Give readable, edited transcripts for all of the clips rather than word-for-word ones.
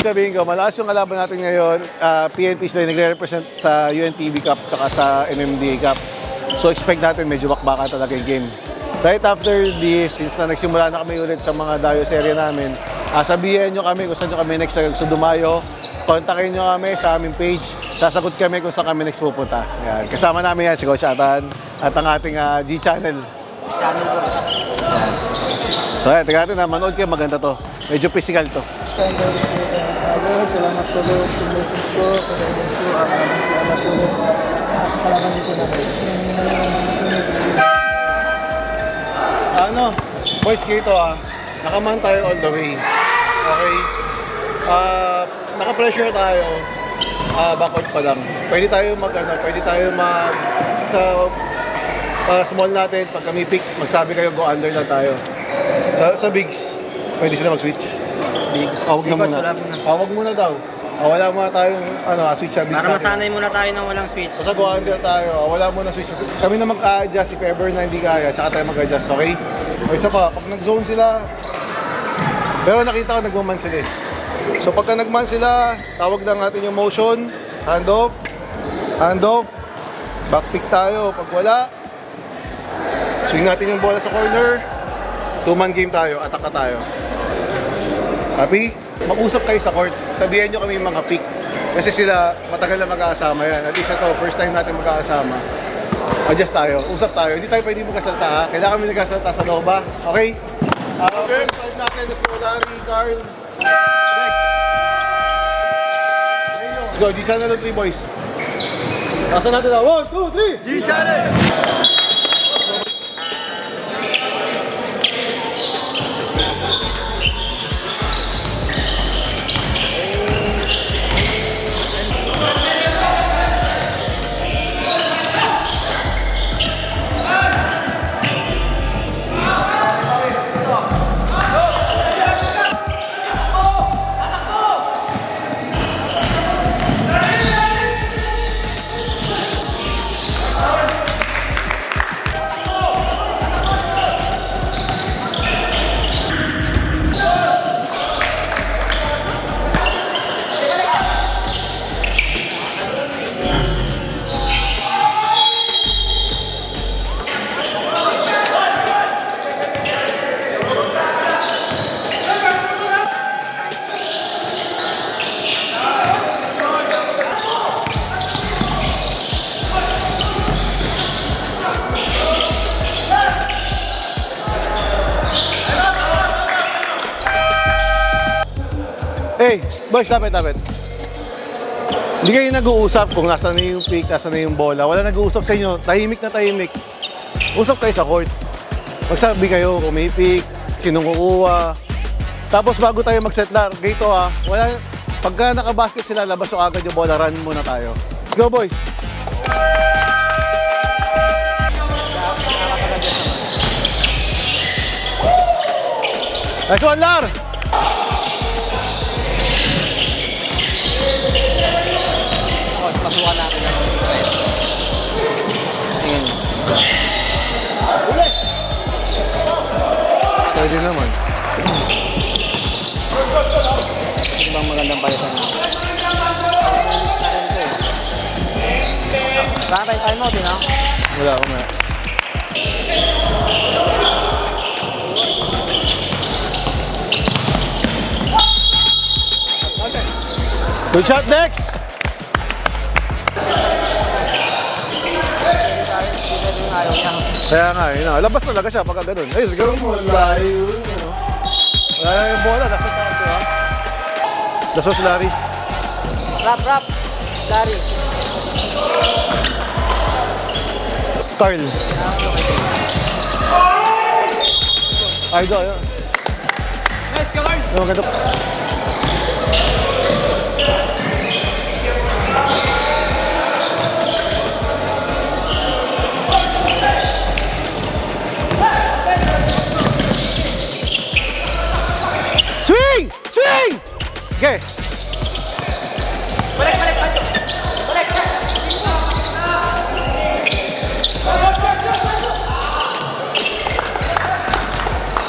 sabihin ko, malakas yung kalaban natin ngayon. PNP sila yung nagre-represent sa UNTV Cup tsaka sa MMDA Cup. So expect natin medyo bakbaka talaga yung game. Right after this, since na nagsimula na kami ulit sa mga Dayo area namin, sabihin nyo kami kung saan nyo kami next sa Dumayo. Kontakin nyo kami sa aming page. Sasagot kami kung saan kami next pupunta. Yan. Kasama namin yan si Coach Atan at ang ating G-Channel. So yan, tingnan natin na manood kayo, maganda to. Medyo physical to. Salamat po doon sa message ko. Salamat po doon sa kalaban dito natin. Ano, boys, dito nakaman tayo all the way. Okay? Naka-pressure tayo. Backward pa lang. Pwede tayo sa small natin, pag kami pick, magsabi kayo go under lang tayo. Sa bigs, pwede sila mag-switch. Bigs. Huwag na muna. Huwag muna daw. Wala muna tayong switch sa bigs. Para masanay muna tayo ng walang switch. Basta go under tayo. Wala muna switch. Kami na mag-a-adjust if ever na hindi kaya, tsaka tayo mag-adjust, okay? O isa pa, pag nag-zone sila, pero nakita ko nagmaman sila eh. So pagka nagman sila, tawag lang natin yung motion, handoff, backpick tayo. Pag wala, swing natin yung bola sa corner, 2-man game tayo, attack ka tayo. Happy? Mag-usap kayo sa court, sabihin nyo kami yung mga pick. Kasi sila, matagal na mag-aasama yan. At least ito, first time natin mag-aasama. Adjust tayo, usap tayo. Hindi tayo pwede magkasalta ha. Kailangan kami nagkasalta sa loob ba? Okay? First time natin, let's go, Larry, Carl. Next. Let's go, G-Channel ng 3 boys. Nasa natin na, 1, 2, 3! G-Channel! Hey, boys, tapit. Hindi kayo nag-uusap kung nasa na yung pick, nasa na yung bola. Wala nag-uusap sa inyo. Tahimik na tahimik. Usap kayo sa court. Magsabi kayo kung may pick, sinong kukuha. Tapos bago tayo mag-set lang, gito wala, pagka nakabasket sila, labas yung agad yung bola, run muna tayo. Let's go, boys! Nice one, Lar! Pasukan natin ang Pwede naman. ito bang magandang palitan natin? Saan tayo time out, no? Wala ako nga. Good shot, Dex! Kaya nga, labas talaga siya pagka ganun. Ay, siguro mo, layo. Wala yung bola, nasa taas ko ha. That's was Larry. Rap, Larry. Carl. Ay, ito, ayun. Nice ka, Carl! Ano, maganda. Okay. Balik!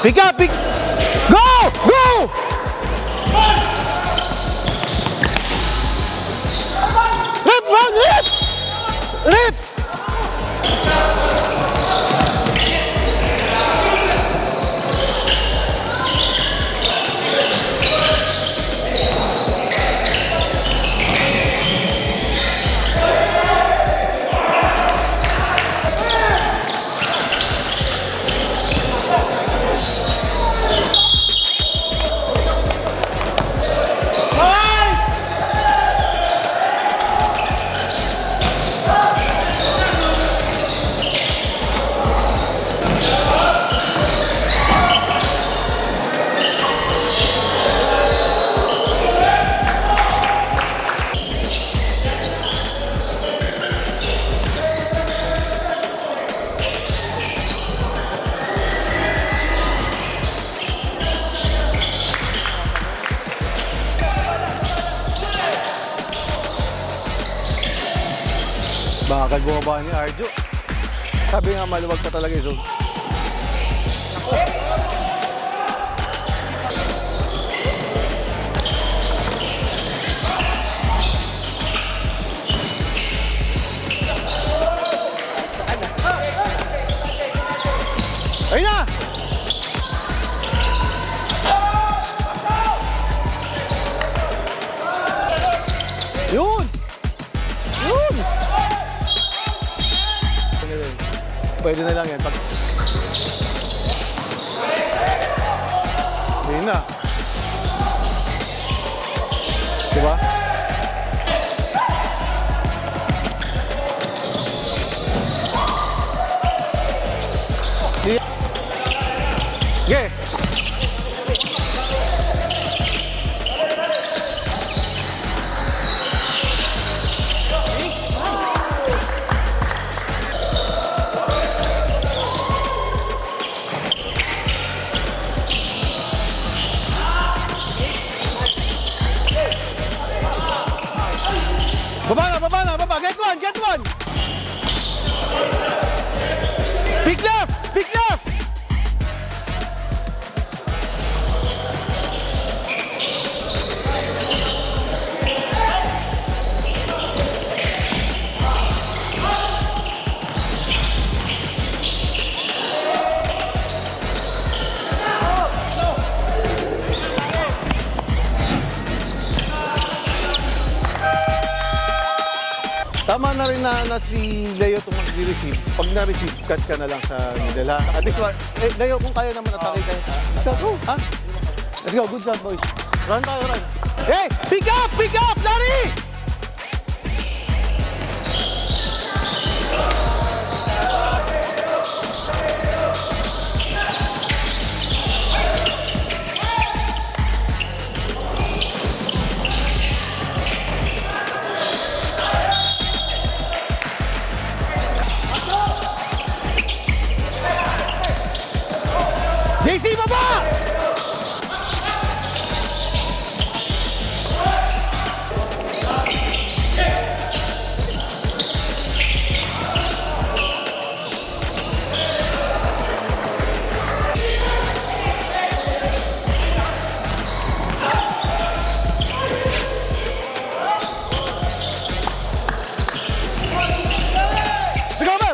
Pick up! Go! on! Rip! Rip! Bakal bumaba ni Arjo. Sabi nga maluwag pa talaga yung zone. Ayun na! Yun! Yun! Pwede na lang yan. Ayun na. Diba? Sige. Baba. Get one. Big left. Tama na rin na si Leo itong mag-receive. Pag na-receive, cut ka na lang sa middle, ha? At least, Leo, kung kaya naman atake kayo. Let's go, ha? Let's go, good job, boys. Run tayo, run. Hey, pick up, Larry! JC, baba!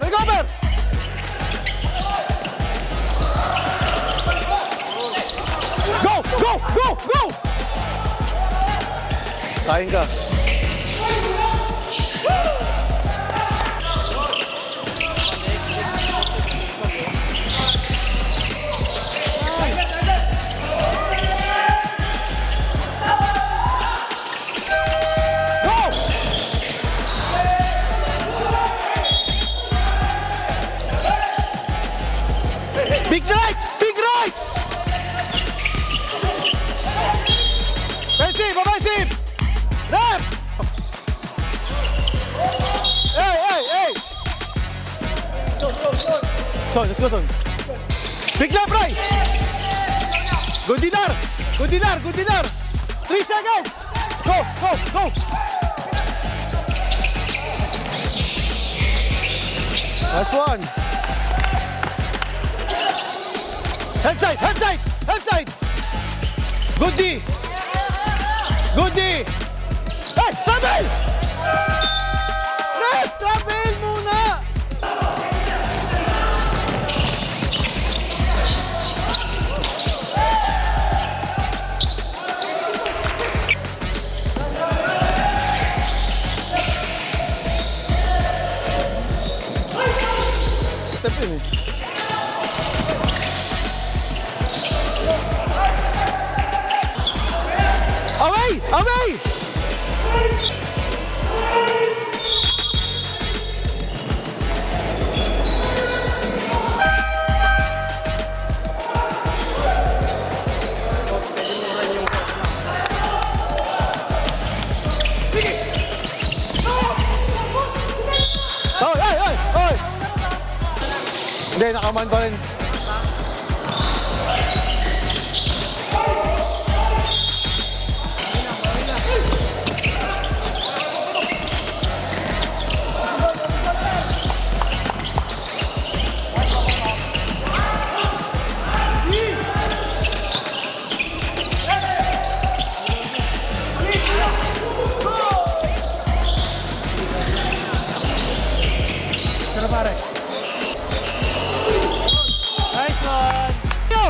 Recover! Go! Kain ka. Go! Big right! Offensive! Rep! Hey! Son, let's go, Son. Big left right! Good Dinar! 3 seconds! Go! Last one! Head side! Good D! Hey, Samuel! Ref! Travel muna! Step in eh. Away! Away! Oy! Oy! Oy! Oy! Hindi, nakaman pa rin. Tara pare. Nice one. Yo!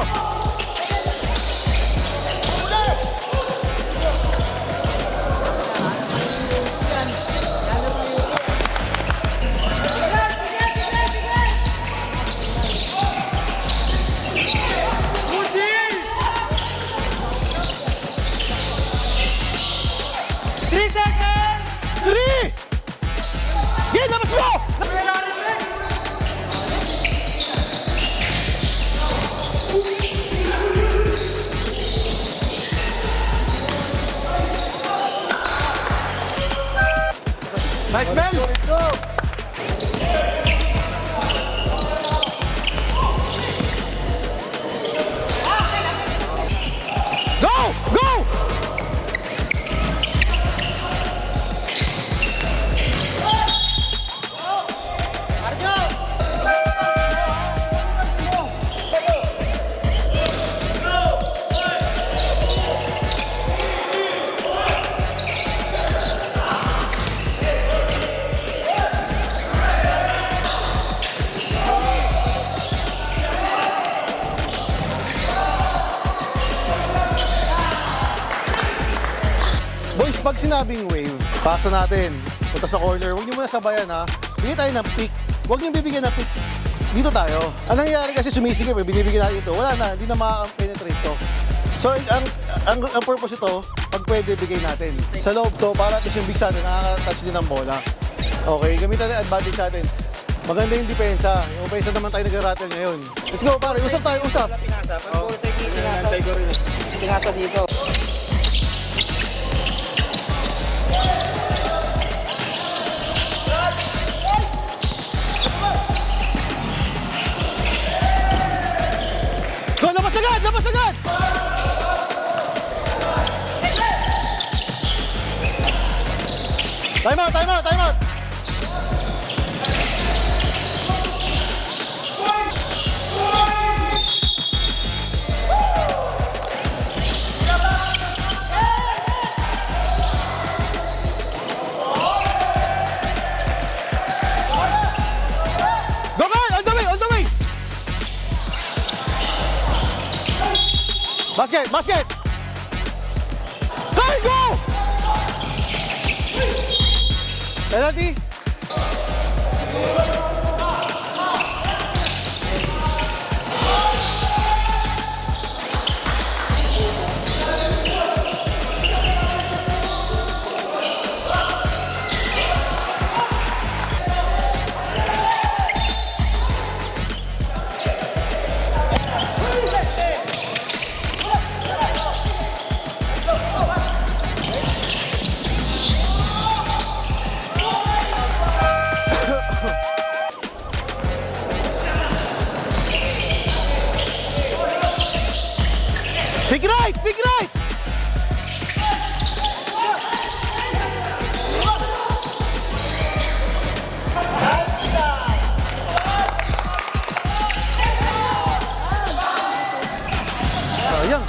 Three seconds. 3! Game, labas mo! Nice man. Let's go. Go! Go! Boys, pag sinabing wave, pasa natin. Punta sa corner. Huwag niyo muna sabayan ha. Bigyan tayo ng pick. Huwag niyo bibigyan ng pick. Dito tayo. Ang nangyayari kasi sumisigip, binibigyan natin ito. Wala na, hindi na makaka-penetrate to. So, ang purpose ito, pag pwede, bigay natin. Sa loob to, para at least yung big sa atin, nakaka-touch din ng bola. Okay, gamitan natin advantage natin. Maganda yung depensa. Yung depensa naman tayo nag-rattle ngayon. Let's go, pare. Usap tayo, usap. Pinasa. Pag puro tayo pinasa. Pinasa dito. Go, labas agad! Labas agad! Time out! Time out! Time out! Go, go! On the way! On the way! Basket! Basket! Go! Go! Penalty! Big right! Big right! Sayang.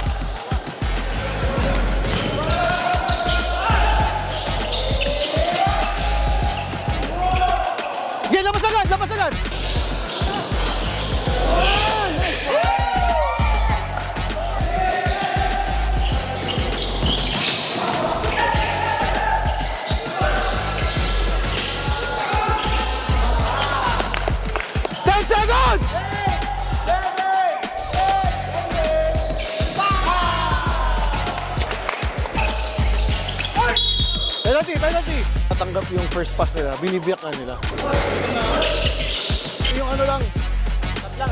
Penalty! Tatanggap yung first pass nila, binibiyak na nila. Yung ano lang. Tag lang.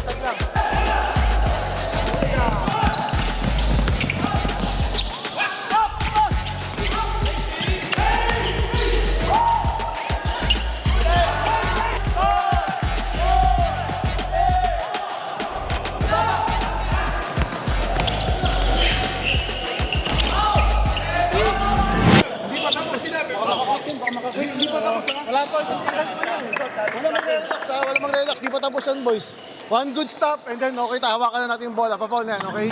Wala mag-relax, di pa tapos yan, boys. One good stop, and then okay, tahawakan na natin yung bola. Papaul na yan, okay?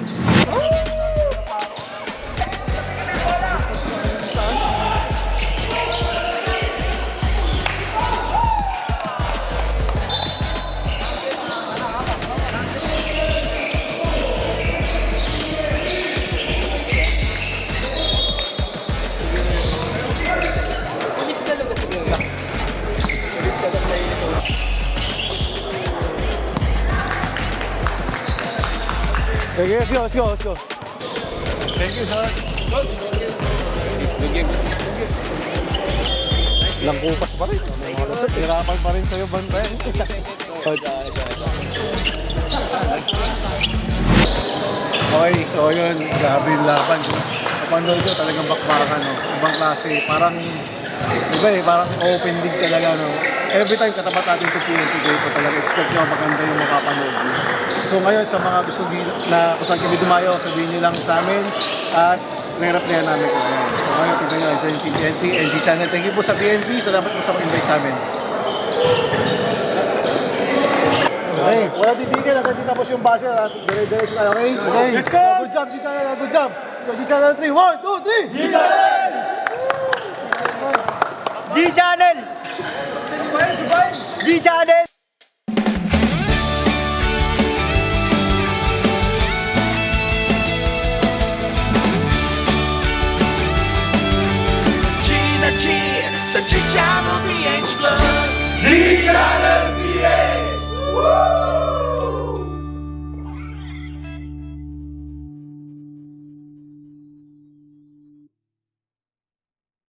Okay, let's go. Thank you, sir. Langkupas pa rin. Hirapan pa rin sa'yo, bantay. Okay, so yun, grabe yung laban. Kapanood ko talagang bakbakan, no? Ibang klase, parang, parang open league talaga, no? Every time katapat natin ito PNP ko talaga expect nyo maganda yung makapanood nyo. So ngayon sa mga gusto na kung saan kami dumayo, sabihin nyo lang sa amin at nahirap na yan namin ko. So ngayon, tignan nyo lang sa yung PNP, NG channel. Thank you po sa PNP, salamat po sa mag-invite sa amin. Okay, wala titigil, hanggang di tapos yung base, dire-diretso tayo, okay? Okay, let's go! Good job, G channel, good job! G channel 3, 1, 2, 3! G channel! G Channel! G Channel! G na G sa G Channel PH Plus.